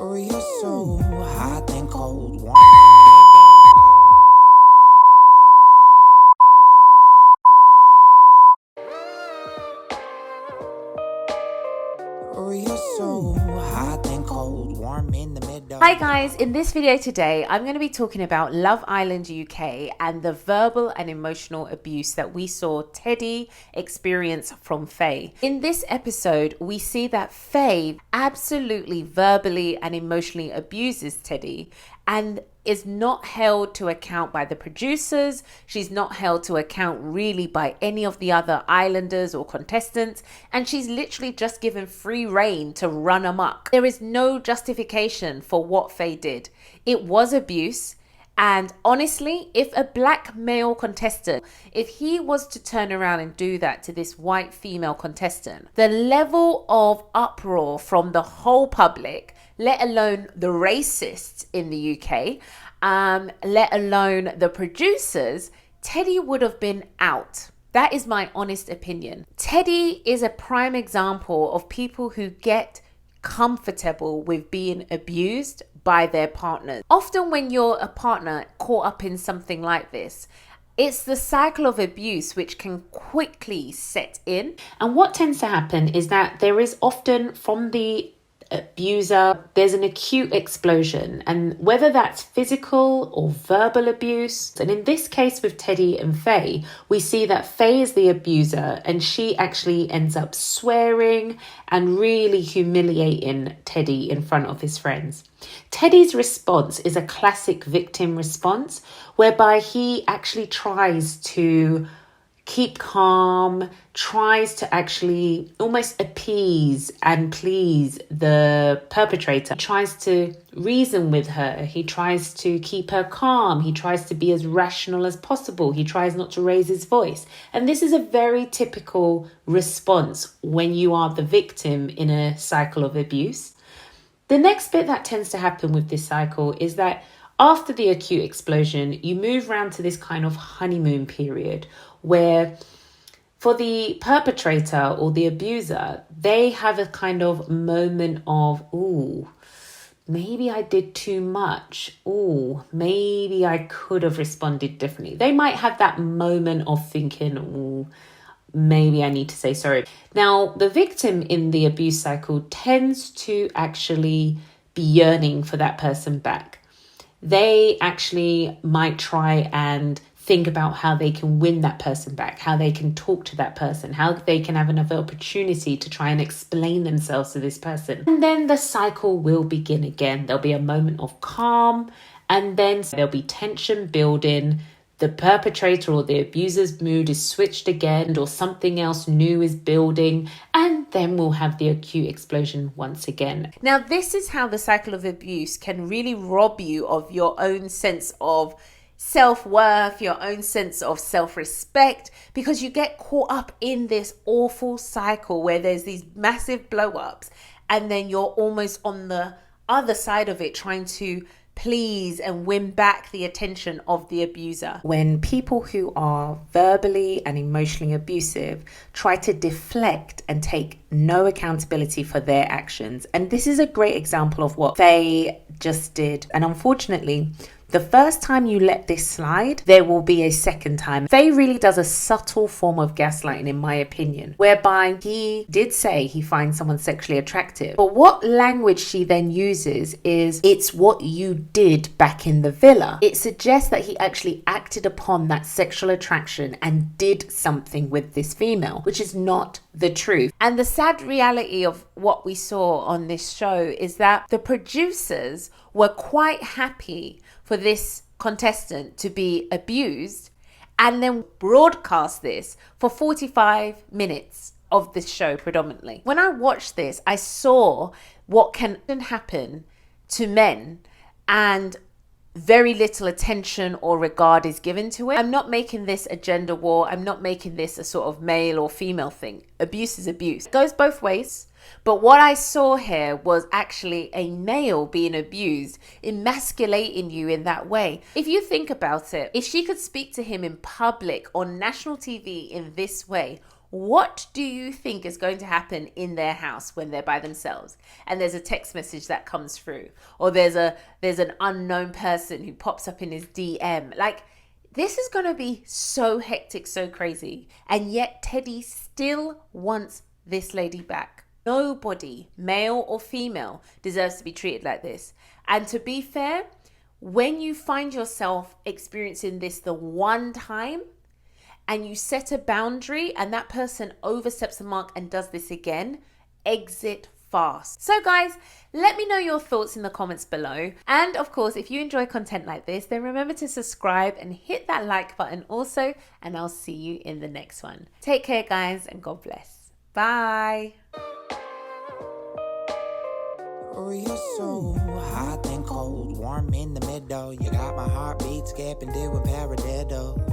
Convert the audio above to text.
Oh, you're so hot and cold, warm in the middle. Oh, you're so hot and cold, warm in the middle. Hi guys, in this video today, I'm going to be talking about Love Island UK and the verbal and emotional abuse that we saw Teddy experience from Faye. In this episode, we see that Faye absolutely verbally and emotionally abuses Teddy and is not held to account by the producers. She's not held to account really by any of the other islanders or contestants, and she's literally just given free rein to run amok. There is no justification for what Faye did. It was abuse. And honestly, if a black male contestant, if he was to turn around and do that to this white female contestant, the level of uproar from the whole public, let alone the racists in the UK, let alone the producers, Teddy would have been out. That is my honest opinion. Teddy is a prime example of people who get comfortable with being abused by their partners. Often when you're a partner caught up in something like this, it's the cycle of abuse which can quickly set in. And what tends to happen is that there is often from the abuser, there's an acute explosion, and whether that's physical or verbal abuse. And in this case with Teddy and Faye, we see that Faye is the abuser and she actually ends up swearing and really humiliating Teddy in front of his friends. Teddy's response is a classic victim response whereby he actually tries to keep calm, tries to actually almost appease and please the perpetrator, tries to reason with her, he tries to keep her calm, he tries to be as rational as possible, he tries not to raise his voice. And this is a very typical response when you are the victim in a cycle of abuse. The next bit that tends to happen with this cycle is that after the acute explosion, you move around to this kind of honeymoon period where for the perpetrator or the abuser, they have a kind of moment of, ooh, maybe I did too much. Ooh, maybe I could have responded differently. They might have that moment of thinking, ooh, maybe I need to say sorry. Now, the victim in the abuse cycle tends to actually be yearning for that person back. They actually might try and think about how they can win that person back, how they can talk to that person, how they can have another opportunity to try and explain themselves to this person. And then the cycle will begin again. There'll be a moment of calm, and then there'll be tension building. The perpetrator or the abuser's mood is switched again, or something else new is building, and then we'll have the acute explosion once again. Now, this is how the cycle of abuse can really rob you of your own sense of self-worth, your own sense of self-respect, because you get caught up in this awful cycle where there's these massive blow-ups, and then you're almost on the other side of it trying to please and win back the attention of the abuser. When people who are verbally and emotionally abusive try to deflect and take no accountability for their actions. And this is a great example of what Faye just did. And unfortunately, the first time you let this slide, there will be a second time. Faye really does a subtle form of gaslighting, in my opinion, whereby he did say he finds someone sexually attractive. But what language she then uses is, it's what you did back in the villa. It suggests that he actually acted upon that sexual attraction and did something with this female, which is not the truth. And the sad reality of what we saw on this show is that the producers were quite happy for this contestant to be abused and then broadcast this for 45 minutes of this show predominantly. When I watched this, I saw what can happen to men and very little attention or regard is given to it. I'm not making this a gender war. I'm not making this a sort of male or female thing. Abuse is abuse. It goes both ways. But what I saw here was actually a male being abused, emasculating you in that way. If you think about it, if she could speak to him in public on national TV in this way, What do you think is going to happen in their house when they're by themselves and there's a text message that comes through, or there's an unknown person who pops up in his DM? Like, this is going to be so hectic, so crazy. And yet Teddy still wants this lady back. Nobody, male or female, deserves to be treated like this. And to be fair, when you find yourself experiencing this the one time, and you set a boundary and that person oversteps the mark and does this again, exit fast. So guys, let me know your thoughts in the comments below. And of course, if you enjoy content like this, then remember to subscribe and hit that like button also, and I'll see you in the next one. Take care guys, and God bless. Bye. Oh, you're so hot and cold, warm in the middle. You got my heartbeat skipping, doing paradiddle.